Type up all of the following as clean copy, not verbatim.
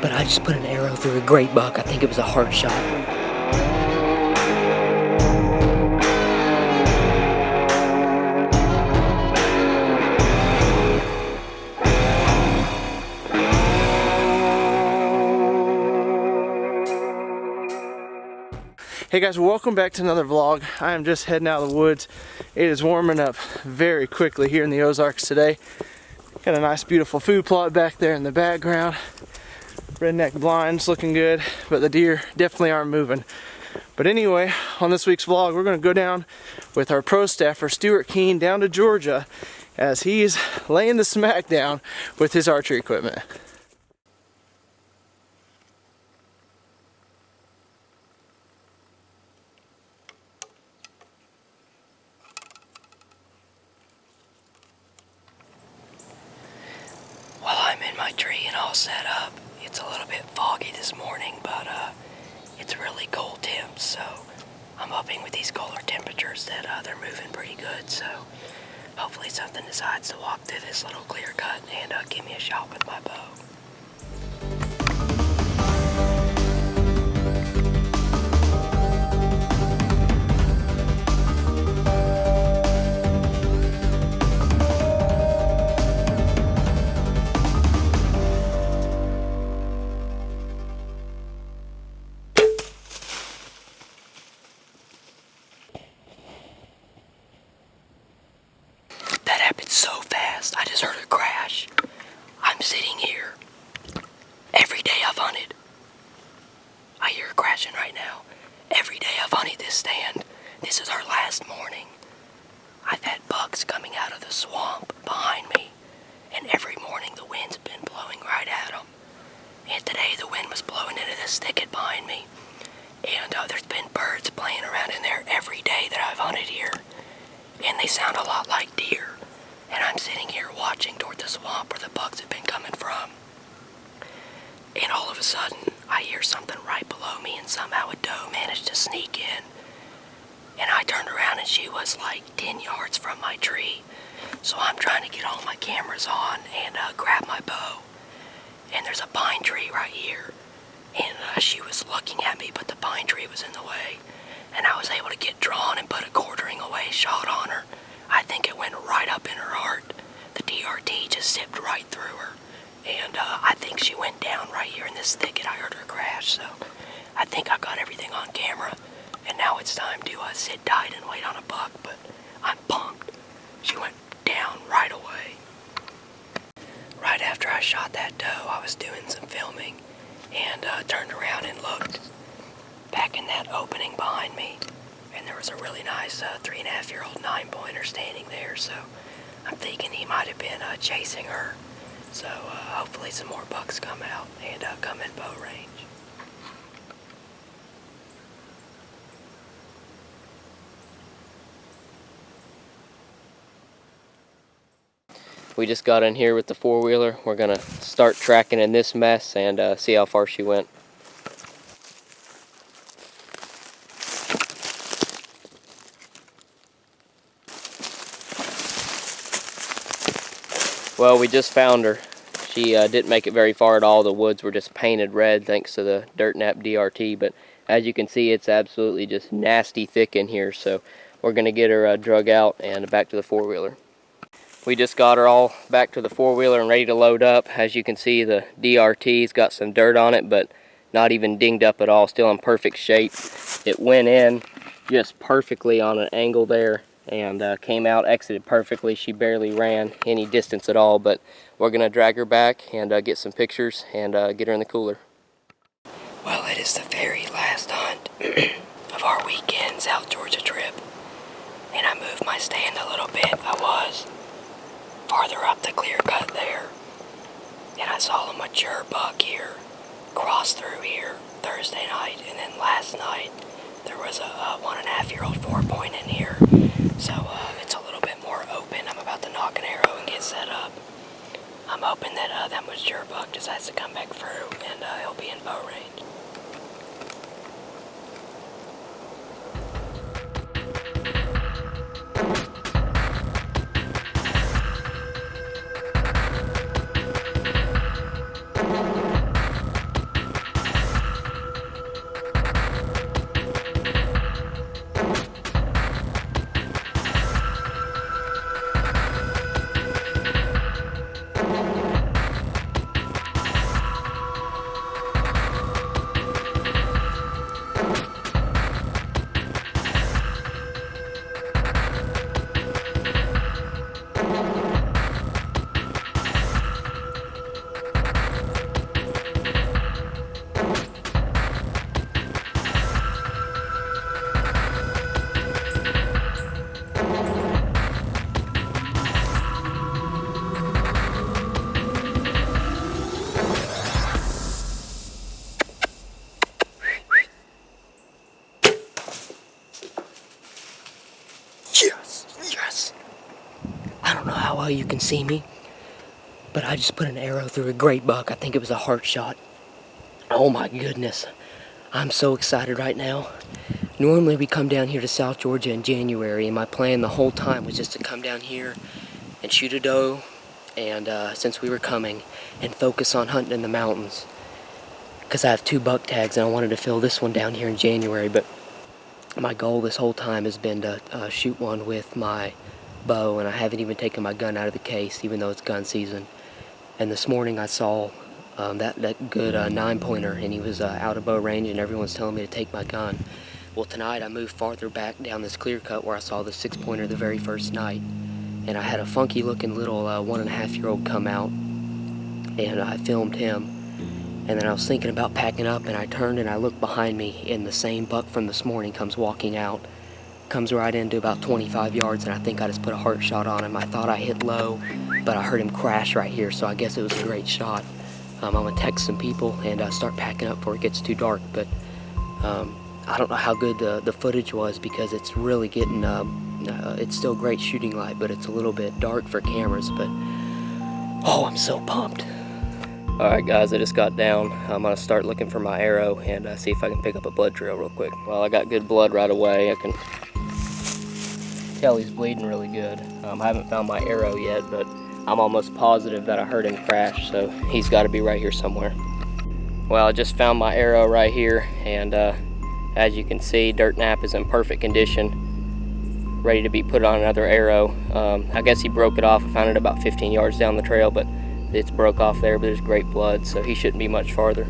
but I just put an arrow through a great buck. I think it was a heart shot. Hey guys, welcome back to another vlog. I am just heading out of the woods. It is warming up very quickly here in the Ozarks today. Got a nice beautiful food plot back there in the background. Redneck blinds looking good, but the deer definitely aren't moving. But anyway, on this week's vlog, we're going to go down with our pro staffer Stewart K down to Georgia as he's laying the smack down with his archery equipment. Well, I'm in my tree and all set up. It's a little bit foggy this morning, but it's really cold temps, so I'm hoping with these colder temperatures that they're moving pretty good. So hopefully something decides to walk through this little clear cut and give me a shot with my bow. That happened so fast, I just heard a crash. I'm sitting here. Every day I've hunted. I hear it crashing right now. Every day I've hunted this stand. This is our last morning. I've had bucks coming out of the swamp behind me, and every morning the wind's been blowing right at them. And today the wind was blowing into this thicket behind me. And there's been birds playing around in there every day that I've hunted here. And they sound a lot like deer. And I'm sitting here watching toward the swamp where the bucks have been coming from. And all of a sudden, I hear something right below me, and somehow a doe managed to sneak in. And I turned around and she was like 10 yards from my tree. So I'm trying to get all my cameras on and grab my bow. And there's a pine tree right here. And she was looking at me, but the pine tree was in the way. And I was able to get drawn and put a quartering away shot on her. I think it went right up in her heart. The DRT just zipped right through her. And I think she went down right here in this thicket. I heard her crash, so I think I got everything on camera. And now it's time to sit tight and wait on a buck, but I'm pumped. She went down right away. Right after I shot that doe, I was doing some filming and turned around and looked back in that opening behind me. And there was a really nice 3.5-year-old 9-pointer standing there, so I'm thinking he might have been chasing her. So hopefully some more bucks come out and come in bow range. We just got in here with the four-wheeler. We're gonna start tracking in this mess and see how far she went. Well, we just found her. She didn't make it very far at all. The woods were just painted red thanks to the dirt nap DRT, but as you can see, it's absolutely just nasty thick in here, so we're gonna get her drug out and back to the four-wheeler. We just got her all back to the four-wheeler and ready to load up. As you can see, the DRT's got some dirt on it, but not even dinged up at all, still in perfect shape. It went in just perfectly on an angle there and came out, exited perfectly. She barely ran any distance at all, but we're gonna drag her back and get some pictures and get her in the cooler. Well, it is the very last hunt of our weekend South Georgia trip, and I moved my stand a little bit. I was farther up the clear cut there, and I saw a mature buck here cross through here Thursday night, and then last night there was a 1.5-year-old 4-point in here, so it's a little bit more open. I'm about to knock an arrow and get set up. I'm hoping that that mature buck decides to come back through and he'll be in bow range. how you can see me, but I just put an arrow through a great buck. I think it was a heart shot. Oh my goodness. I'm so excited right now. Normally we come down here to South Georgia in January, and my plan the whole time was just to come down here and shoot a doe, and since we were coming, and focus on hunting in the mountains. Because I have 2 buck tags and I wanted to fill this one down here in January, but my goal this whole time has been to shoot one with my bow, and I haven't even taken my gun out of the case, even though it's gun season. And this morning I saw that good 9-pointer, and he was out of bow range, and everyone's telling me to take my gun. Well, tonight I moved farther back down this clear cut where I saw the 6-pointer the very first night, and I had a funky looking little 1.5-year-old come out, and I filmed him. And then I was thinking about packing up, and I turned and I looked behind me, and the same buck from this morning comes walking out, comes right into about 25 yards, and I think I just put a heart shot on him. I thought I hit low, but I heard him crash right here, so I guess it was a great shot. I'm gonna text some people and start packing up before it gets too dark, but I don't know how good the footage was, because it's really getting, it's still great shooting light, but it's a little bit dark for cameras, but oh, I'm so pumped. Alright guys, I just got down. I'm going to start looking for my arrow and see if I can pick up a blood trail real quick. Well, I got good blood right away. I can tell he's bleeding really good. I haven't found my arrow yet, but I'm almost positive that I heard him crash, so he's got to be right here somewhere. Well, I just found my arrow right here, and as you can see, dirt nap is in perfect condition, ready to be put on another arrow. I guess he broke it off. I found it about 15 yards down the trail, but it's broke off there, but there's great blood, so he shouldn't be much farther.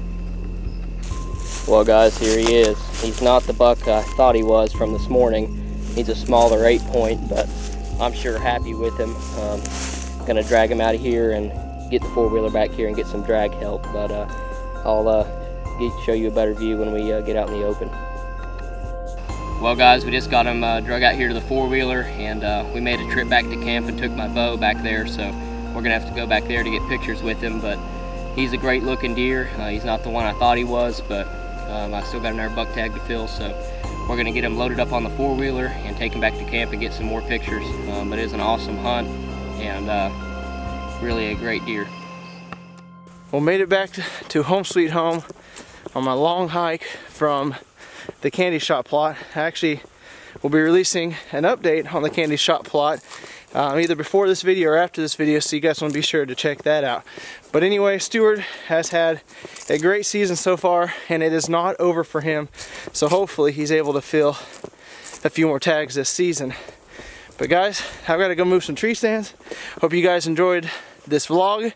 Well guys, here he is. He's not the buck I thought he was from this morning. He's a smaller 8-point, but I'm sure happy with him. Gonna drag him out of here and get the 4-wheeler back here and get some drag help, but I'll show you a better view when we get out in the open. Well guys, we just got him drug out here to the 4-wheeler, and we made a trip back to camp and took my bow back there, so we're gonna have to go back there to get pictures with him. But he's a great looking deer. He's not the one I thought he was, but I still got another buck tag to fill, so we're gonna get him loaded up on the 4-wheeler and take him back to camp and get some more pictures. But it's an awesome hunt, and really a great deer. Well, made it back to home sweet home on my long hike from the candy shot plot. Actually, we'll be releasing an update on the candy shot plot either before this video or after this video, so you guys want to be sure to check that out. But anyway, Stewart has had a great season so far, and it is not over for him, so hopefully he's able to fill a few more tags this season. But guys, I've got to go move some tree stands. Hope you guys enjoyed this vlog.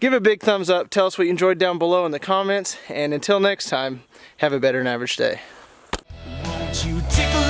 Give it a big thumbs up, tell us what you enjoyed down below in the comments, and until next time, have a better than average day. Won't you tickle